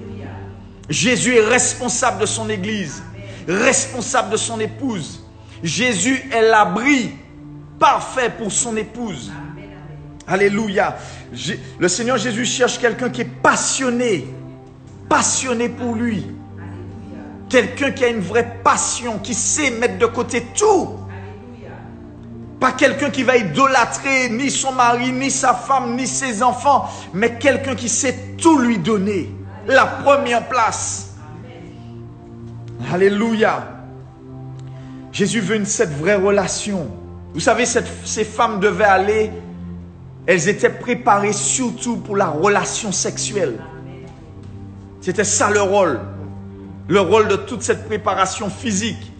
Speaker 1: Jésus est responsable de son église, responsable de son épouse. Jésus est l'abri parfait pour son épouse. Alléluia. Le Seigneur Jésus cherche quelqu'un qui est passionné pour lui. Quelqu'un qui a une vraie passion, qui sait mettre de côté tout Pas quelqu'un qui va idolâtrer ni son mari, ni sa femme, ni ses enfants, mais quelqu'un qui sait tout lui donner. La première place. Alléluia. Jésus veut cette vraie relation. Vous savez, ces femmes devaient aller, elles étaient préparées surtout pour la relation sexuelle. C'était ça le rôle. Le rôle de toute cette préparation physique.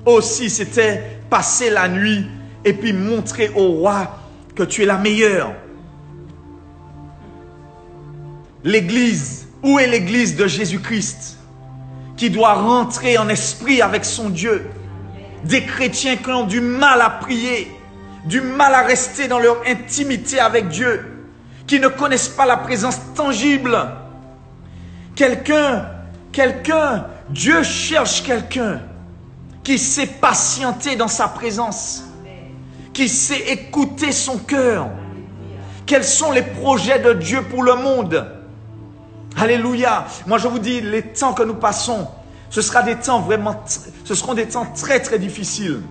Speaker 1: Aussi, c'était passer la nuit et puis montrer au roi que tu es la meilleure. L'église, où est l'église de Jésus-Christ qui doit rentrer en esprit avec son Dieu? Des chrétiens qui ont du mal à prier, du mal à rester dans leur intimité avec Dieu, qui ne connaissent pas la présence tangible. Dieu cherche quelqu'un qui sait patienter dans sa présence, qui sait écouter son cœur. Quels sont les projets de Dieu pour le monde? Alléluia. Moi je vous dis, les temps que nous passons, ce seront des temps très très difficiles.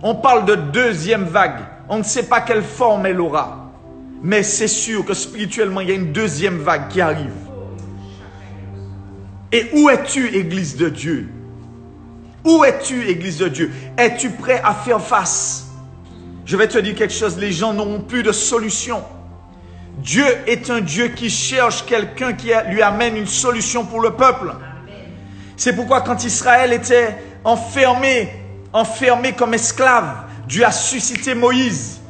Speaker 1: On parle de deuxième vague. On ne sait pas quelle forme elle aura. Mais c'est sûr que spirituellement, il y a une deuxième vague qui arrive. Et où es-tu, Église de Dieu? Où es-tu, Église de Dieu? Es-tu prêt à faire face? Je vais te dire quelque chose, les gens n'auront plus de solution. Dieu est un Dieu qui cherche quelqu'un qui lui amène une solution pour le peuple. C'est pourquoi quand Israël était enfermé comme esclave, Dieu a suscité Moïse.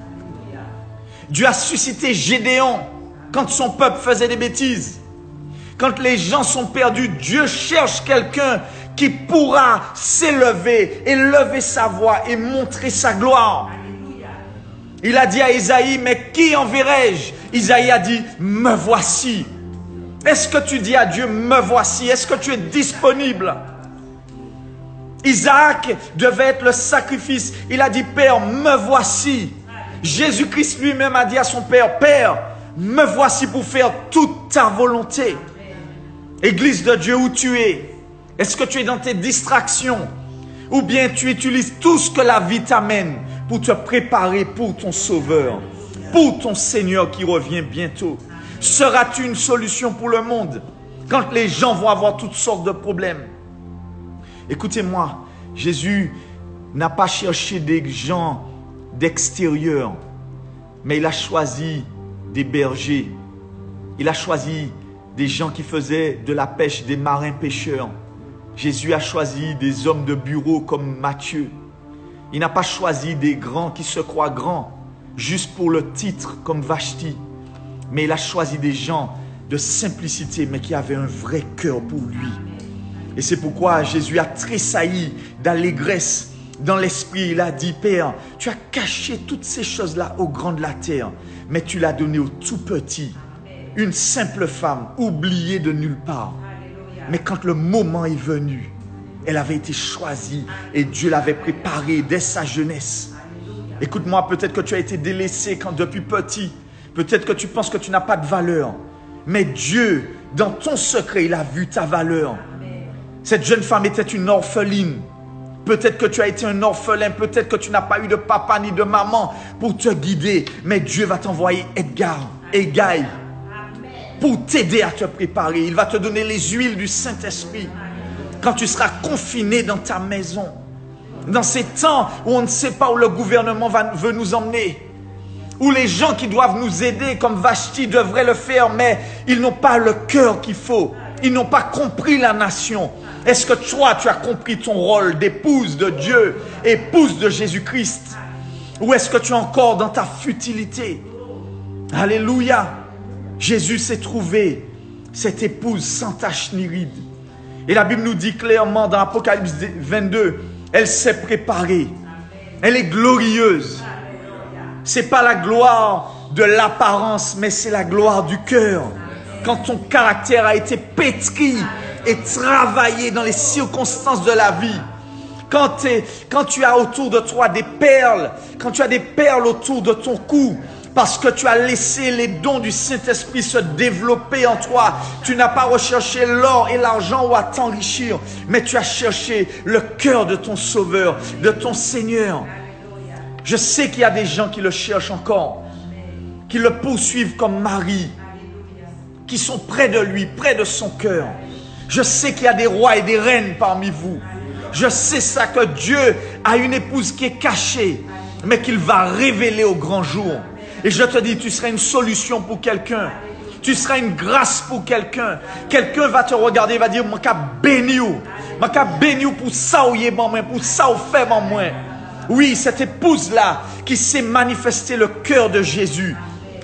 Speaker 1: Dieu a suscité Gédéon quand son peuple faisait des bêtises. Quand les gens sont perdus, Dieu cherche quelqu'un qui pourra s'élever et lever sa voix et montrer sa gloire. Il a dit à Isaïe, mais qui enverrai-je? Isaïe a dit, me voici. Est-ce que tu dis à Dieu, me voici? Est-ce que tu es disponible? Isaac devait être le sacrifice. Il a dit, Père, me voici. Jésus-Christ lui-même a dit à son Père, Père, me voici pour faire toute ta volonté. Église de Dieu, où tu es? Est-ce que tu es dans tes distractions? Ou bien tu utilises tout ce que la vie t'amène pour te préparer pour ton Sauveur, pour ton Seigneur qui revient bientôt? Seras-tu une solution pour le monde quand les gens vont avoir toutes sortes de problèmes? Écoutez-moi, Jésus n'a pas cherché des gens d'extérieur, mais il a choisi des bergers. Il a choisi des gens qui faisaient de la pêche, des marins pêcheurs. Jésus a choisi des hommes de bureau comme Matthieu. Il n'a pas choisi des grands qui se croient grands, juste pour le titre comme Vashti. Mais il a choisi des gens de simplicité, mais qui avaient un vrai cœur pour lui. Et c'est pourquoi Jésus a tressailli d'allégresse dans l'esprit. Il a dit, Père, tu as caché toutes ces choses-là aux grands de la terre, mais tu l'as donné aux tout petits. Une simple femme, oubliée de nulle part. Mais quand le moment est venu, elle avait été choisie et Dieu l'avait préparée dès sa jeunesse. Écoute-moi, peut-être que tu as été délaissé depuis petit. Peut-être que tu penses que tu n'as pas de valeur. Mais Dieu, dans ton secret, il a vu ta valeur. Cette jeune femme était une orpheline. Peut-être que tu as été un orphelin. Peut-être que tu n'as pas eu de papa ni de maman pour te guider. Mais Dieu va t'envoyer Hegai, pour t'aider à te préparer. Il va te donner les huiles du Saint-Esprit. Quand tu seras confiné dans ta maison. Dans ces temps où on ne sait pas où le gouvernement veut nous emmener. Où les gens qui doivent nous aider, comme Vashti, devraient le faire, mais ils n'ont pas le cœur qu'il faut. Ils n'ont pas compris la nation. Est-ce que toi, tu as compris ton rôle d'épouse de Dieu, épouse de Jésus-Christ? Ou est-ce que tu es encore dans ta futilité? Alléluia! Jésus s'est trouvé cette épouse sans tache ni ride. Et la Bible nous dit clairement dans Apocalypse 22, elle s'est préparée. Elle est glorieuse. Ce n'est pas la gloire de l'apparence, mais c'est la gloire du cœur. Quand ton caractère a été pétri et travaillé dans les circonstances de la vie. Quand tu as autour de toi des perles, quand tu as des perles autour de ton cou, parce que tu as laissé les dons du Saint-Esprit se développer en toi. Tu n'as pas recherché l'or et l'argent ou à t'enrichir, mais tu as cherché le cœur de ton Sauveur, de ton Seigneur. Je sais qu'il y a des gens qui le cherchent encore, qui le poursuivent comme Marie, qui sont près de lui, près de son cœur. Je sais qu'il y a des rois et des reines parmi vous. Je sais ça, que Dieu a une épouse qui est cachée, mais qu'il va révéler au grand jour. Et je te dis, tu seras une solution pour quelqu'un. Tu seras une grâce pour quelqu'un. Quelqu'un va te regarder et va dire, « Maka béni ou. Maka béni ou pour ça ou yé ban moi, pour ça ou fait ban moi. » Oui, cette épouse-là qui s'est manifestée le cœur de Jésus.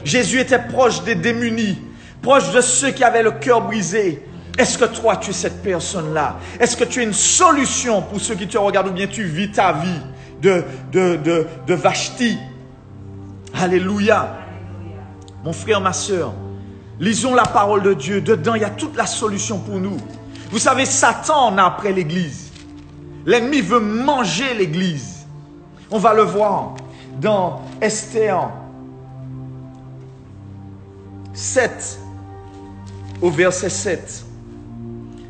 Speaker 1: Jésus était proche des démunis, proche de ceux qui avaient le cœur brisé. Est-ce que toi, tu es cette personne-là? Est-ce que tu es une solution pour ceux qui te regardent ou bien tu vis ta vie de Vashti? Alléluia. Mon frère, ma soeur, lisons la parole de Dieu. Dedans, il y a toute la solution pour nous. Vous savez, Satan en a après l'Église. L'ennemi veut manger l'Église. On va le voir dans Esther 7, au verset 7.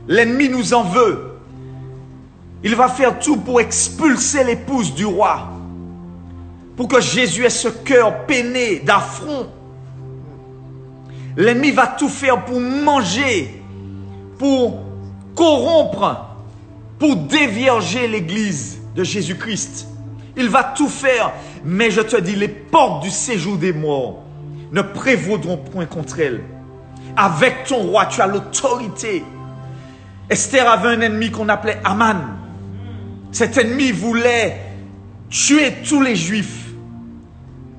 Speaker 1: L'ennemi nous en veut. Il va faire tout pour expulser l'épouse du roi. Pour que Jésus ait ce cœur peiné d'affront. L'ennemi va tout faire pour manger, pour corrompre, pour dévierger l'église de Jésus-Christ. Il va tout faire, mais je te dis, les portes du séjour des morts ne prévaudront point contre elle. Avec ton roi, tu as l'autorité. Esther avait un ennemi qu'on appelait Aman. Cet ennemi voulait tuer tous les Juifs.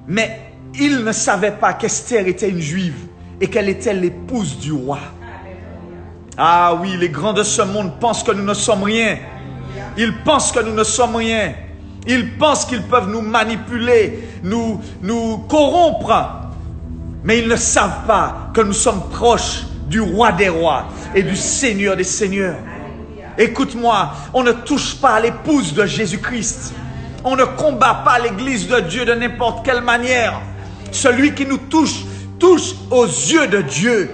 Speaker 1: Mais il ne savait pas qu'Esther était une Juive et qu'elle était l'épouse du roi. Ah oui, les grands de ce monde pensent que nous ne sommes rien. Ils pensent que nous ne sommes rien. Ils pensent qu'ils peuvent nous manipuler, nous corrompre. Mais ils ne savent pas que nous sommes proches du roi des rois et du Seigneur des seigneurs. Écoute-moi, on ne touche pas à l'épouse de Jésus-Christ. On ne combat pas l'église de Dieu de n'importe quelle manière. Celui qui nous touche, touche aux yeux de Dieu.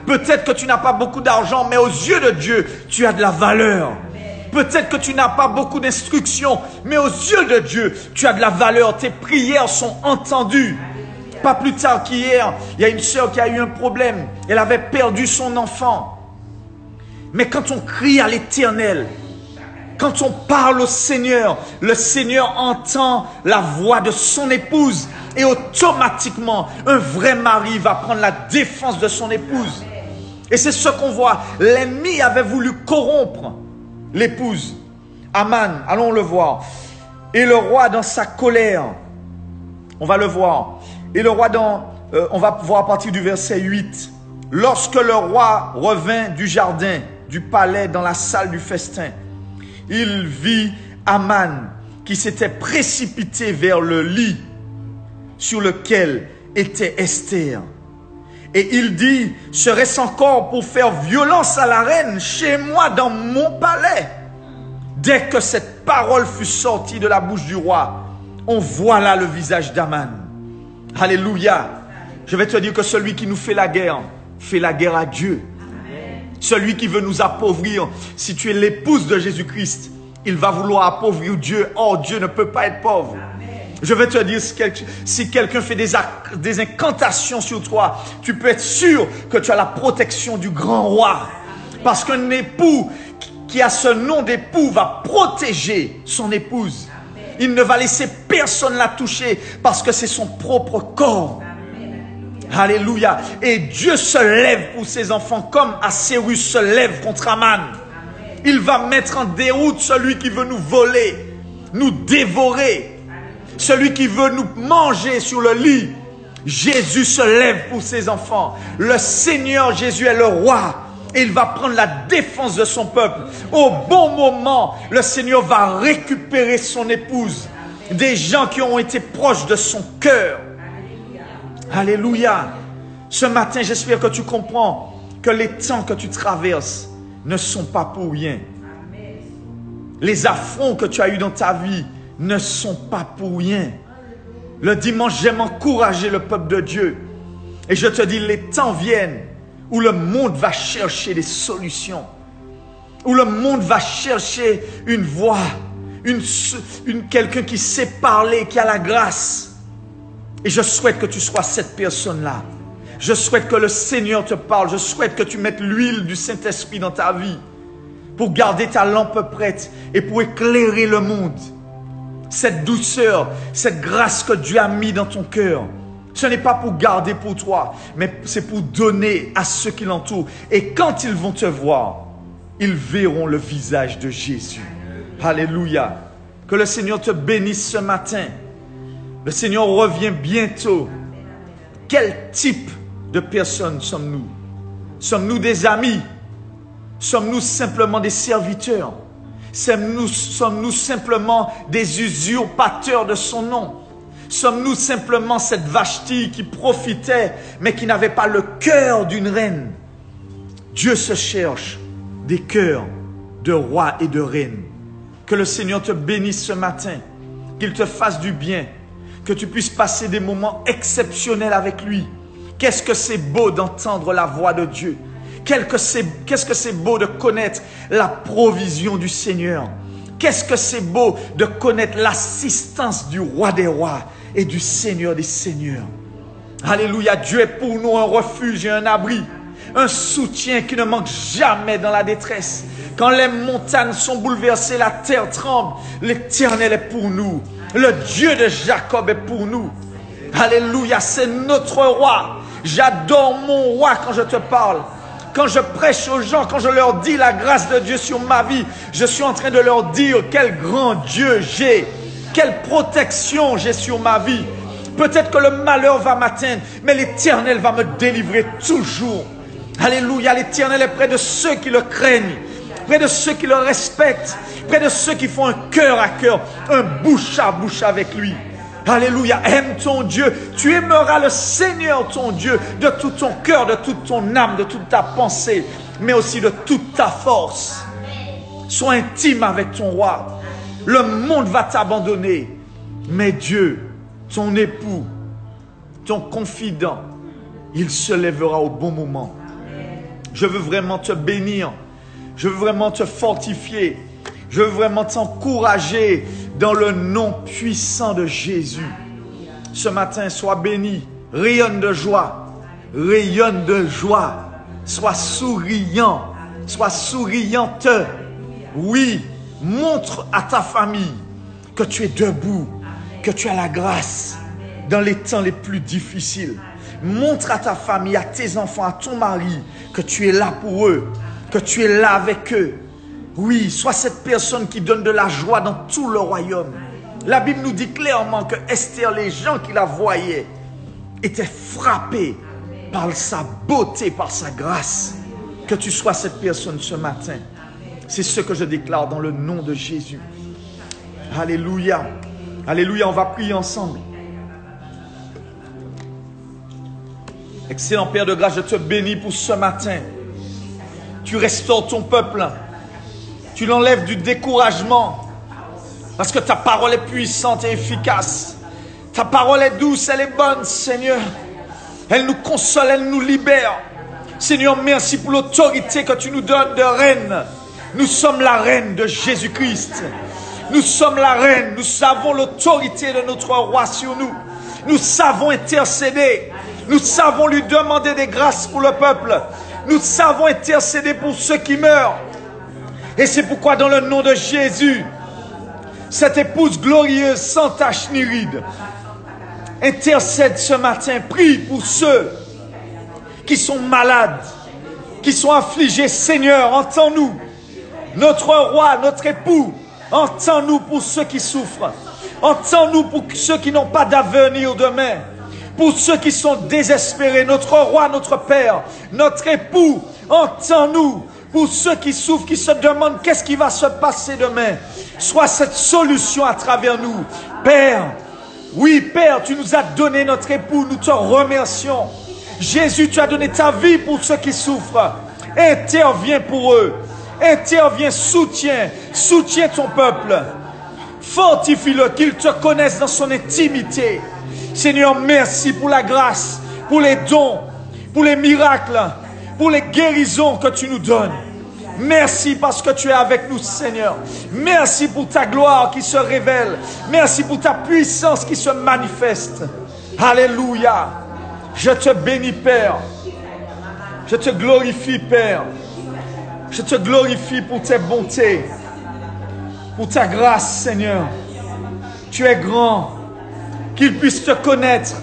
Speaker 1: Peut-être que tu n'as pas beaucoup d'argent, mais aux yeux de Dieu, tu as de la valeur. Peut-être que tu n'as pas beaucoup d'instructions, mais aux yeux de Dieu, tu as de la valeur. Tes prières sont entendues. Pas plus tard qu'hier, il y a une sœur qui a eu un problème. Elle avait perdu son enfant. Mais quand on crie à l'Éternel, quand on parle au Seigneur, le Seigneur entend la voix de son épouse et automatiquement, un vrai mari va prendre la défense de son épouse. Et c'est ce qu'on voit. L'ennemi avait voulu corrompre l'épouse. Aman, allons le voir. Et le roi dans sa colère, on va le voir. Et le roi on va voir à partir du verset 8. Lorsque le roi revint du jardin, du palais dans la salle du festin, il vit Aman qui s'était précipité vers le lit sur lequel était Esther. Et il dit, serait-ce encore pour faire violence à la reine chez moi dans mon palais? Dès que cette parole fut sortie de la bouche du roi, on voit là le visage d'Aman. Alléluia. Je vais te dire que celui qui nous fait la guerre à Dieu. Celui qui veut nous appauvrir, si tu es l'épouse de Jésus-Christ, il va vouloir appauvrir Dieu. Or, Dieu ne peut pas être pauvre. Je vais te dire, si quelqu'un fait des incantations sur toi, tu peux être sûr que tu as la protection du grand roi. Parce qu'un époux qui a ce nom d'époux va protéger son épouse. Il ne va laisser personne la toucher parce que c'est son propre corps. Alléluia. Et Dieu se lève pour ses enfants comme Assérus se lève contre Aman. Il va mettre en déroute celui qui veut nous voler, nous dévorer, celui qui veut nous manger sur le lit. Jésus se lève pour ses enfants. Le Seigneur Jésus est le roi. Et il va prendre la défense de son peuple. Au bon moment, le Seigneur va récupérer son épouse. Des gens qui ont été proches de son cœur. Alléluia. Ce matin, j'espère que tu comprends que les temps que tu traverses ne sont pas pour rien. Les affronts que tu as eus dans ta vie ne sont pas pour rien. Le dimanche, j'aime encourager le peuple de Dieu. Et je te dis, les temps viennent où le monde va chercher des solutions. Où le monde va chercher une voie. quelqu'un qui sait parler, qui a la grâce. Et je souhaite que tu sois cette personne-là. Je souhaite que le Seigneur te parle. Je souhaite que tu mettes l'huile du Saint-Esprit dans ta vie pour garder ta lampe prête et pour éclairer le monde. Cette douceur, cette grâce que Dieu a mis dans ton cœur, ce n'est pas pour garder pour toi, mais c'est pour donner à ceux qui l'entourent. Et quand ils vont te voir, ils verront le visage de Jésus. Alléluia. Que le Seigneur te bénisse ce matin. Le Seigneur revient bientôt. Quel type de personnes sommes-nous? Sommes-nous des amis? Sommes-nous simplement des serviteurs? Sommes-nous simplement des usurpateurs de son nom? Sommes-nous simplement cette Vashti qui profitait, mais qui n'avait pas le cœur d'une reine? Dieu se cherche des cœurs de rois et de reines. Que le Seigneur te bénisse ce matin, qu'il te fasse du bien, que tu puisses passer des moments exceptionnels avec lui. Qu'est-ce que c'est beau d'entendre la voix de Dieu. Qu'est-ce que c'est beau de connaître la provision du Seigneur. Qu'est-ce que c'est beau de connaître l'assistance du roi des rois et du Seigneur des seigneurs. Alléluia, Dieu est pour nous un refuge et un abri, un soutien qui ne manque jamais dans la détresse. Quand les montagnes sont bouleversées, la terre tremble, l'Éternel est pour nous. Le Dieu de Jacob est pour nous. Alléluia, c'est notre roi. J'adore mon roi quand je te parle. Quand je prêche aux gens, quand je leur dis la grâce de Dieu sur ma vie, je suis en train de leur dire quel grand Dieu j'ai, quelle protection j'ai sur ma vie. Peut-être que le malheur va m'atteindre, mais l'Éternel va me délivrer toujours. Alléluia, l'Éternel est près de ceux qui le craignent, près de ceux qui le respectent, près de ceux qui font un cœur à cœur, un bouche à bouche avec lui. Alléluia, aime ton Dieu, tu aimeras le Seigneur ton Dieu de tout ton cœur, de toute ton âme, de toute ta pensée, mais aussi de toute ta force. Sois intime avec ton roi. Le monde va t'abandonner, mais Dieu, ton époux, ton confident, il se lèvera au bon moment. Je veux vraiment te bénir, je veux vraiment te fortifier, je veux vraiment t'encourager dans le nom puissant de Jésus. Ce matin, sois béni, rayonne de joie, sois souriant, sois souriante. Oui, montre à ta famille que tu es debout, que tu as la grâce dans les temps les plus difficiles. Montre à ta famille, à tes enfants, à ton mari que tu es là pour eux, que tu es là avec eux. Oui, sois cette personne qui donne de la joie dans tout le royaume. La Bible nous dit clairement que Esther, les gens qui la voyaient, étaient frappés par sa beauté, par sa grâce. Que tu sois cette personne ce matin. C'est ce que je déclare dans le nom de Jésus. Alléluia. Alléluia, on va prier ensemble. Excellent Père de grâce, je te bénis pour ce matin. Tu restaures ton peuple. Tu l'enlèves du découragement. Parce que ta parole est puissante et efficace. Ta parole est douce, elle est bonne, Seigneur. Elle nous console, elle nous libère. Seigneur, merci pour l'autorité que tu nous donnes de reine. Nous sommes la reine de Jésus-Christ. Nous sommes la reine. Nous avons l'autorité de notre roi sur nous. Nous savons intercéder. Nous savons lui demander des grâces pour le peuple. Nous savons intercéder pour ceux qui meurent. Et c'est pourquoi dans le nom de Jésus, cette épouse glorieuse sans tache ni ride intercède ce matin. Prie pour ceux qui sont malades, qui sont affligés. Seigneur, entends-nous. Notre roi, notre époux, entends-nous pour ceux qui souffrent. Entends-nous pour ceux qui n'ont pas d'avenir demain. Pour ceux qui sont désespérés. Notre roi, notre père, notre époux, entends-nous. Pour ceux qui souffrent, qui se demandent qu'est-ce qui va se passer demain. Sois cette solution à travers nous. Père, oui Père, tu nous as donné notre époux, nous te remercions. Jésus, tu as donné ta vie pour ceux qui souffrent. Interviens pour eux. Interviens, soutiens ton peuple. Fortifie-le, qu'il te connaisse dans son intimité. Seigneur, merci pour la grâce, pour les dons, pour les miracles, pour les guérisons que tu nous donnes. Merci parce que tu es avec nous, Seigneur. Merci pour ta gloire qui se révèle. Merci pour ta puissance qui se manifeste. Alléluia. Je te bénis, Père. Je te glorifie, Père. Je te glorifie pour tes bontés, pour ta grâce, Seigneur. Tu es grand. Qu'ils puissent te connaître.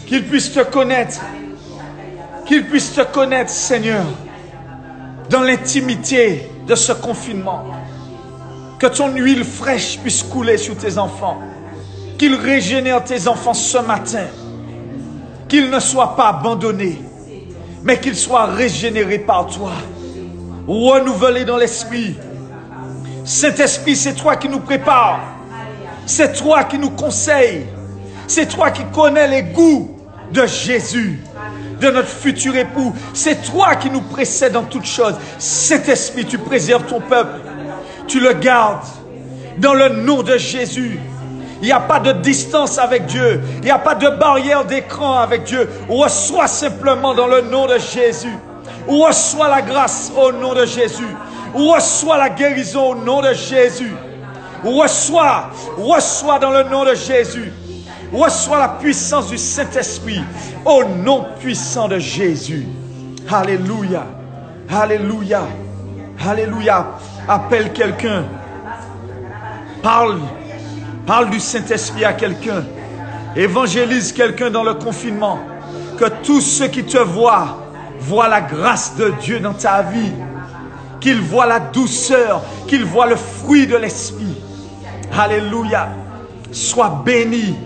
Speaker 1: Qu'ils puissent te connaître. Qu'ils puissent te connaître, Seigneur, dans l'intimité de ce confinement. Que ton huile fraîche puisse couler sur tes enfants. Qu'il régénère tes enfants ce matin. Qu'ils ne soient pas abandonnés, mais qu'ils soient régénérés par toi. Renouvelés dans l'esprit. Saint-Esprit, c'est toi qui nous prépares. C'est toi qui nous conseilles. C'est toi qui connais les goûts de Jésus, de notre futur époux. C'est toi qui nous précèdes dans toutes choses. Saint-Esprit, tu préserves ton peuple. Tu le gardes dans le nom de Jésus. Il n'y a pas de distance avec Dieu. Il n'y a pas de barrière d'écran avec Dieu. Reçois simplement dans le nom de Jésus. Reçois la grâce au nom de Jésus. Reçois la guérison au nom de Jésus. Reçois dans le nom de Jésus. Reçois la puissance du Saint-Esprit au nom puissant de Jésus. Alléluia. Alléluia. Alléluia. Appelle quelqu'un. Parle du Saint-Esprit à quelqu'un. Évangélise quelqu'un dans le confinement. Que tous ceux qui te voient la grâce de Dieu dans ta vie. Qu'ils voient la douceur. Qu'ils voient le fruit de l'Esprit. Alléluia. Sois béni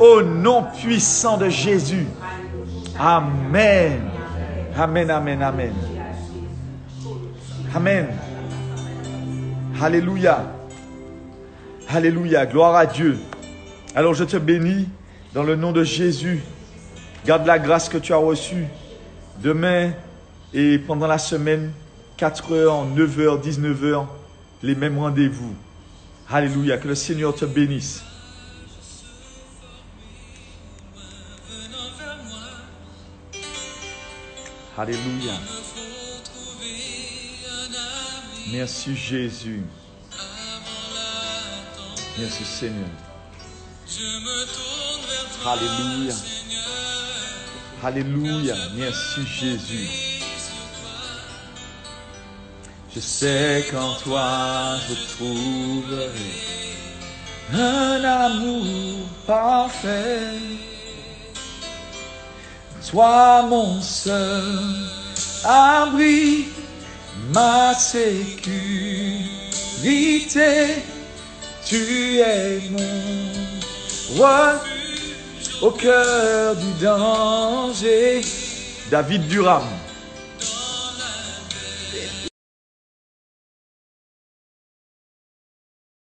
Speaker 1: au nom puissant de Jésus. Amen. Amen, amen, amen. Amen. Alléluia. Alléluia. Gloire à Dieu. Alors je te bénis dans le nom de Jésus. Garde la grâce que tu as reçue. Demain et pendant la semaine, 4h, 9h, 19h, les mêmes rendez-vous. Alléluia. Que le Seigneur te bénisse. Alléluia. Merci Jésus. Merci Seigneur. Alléluia. Alléluia. Merci Jésus. Je sais qu'en toi je trouverai un amour parfait. Toi mon seul abri, ma sécurité. Tu es mon refuge au cœur du danger. David Durham.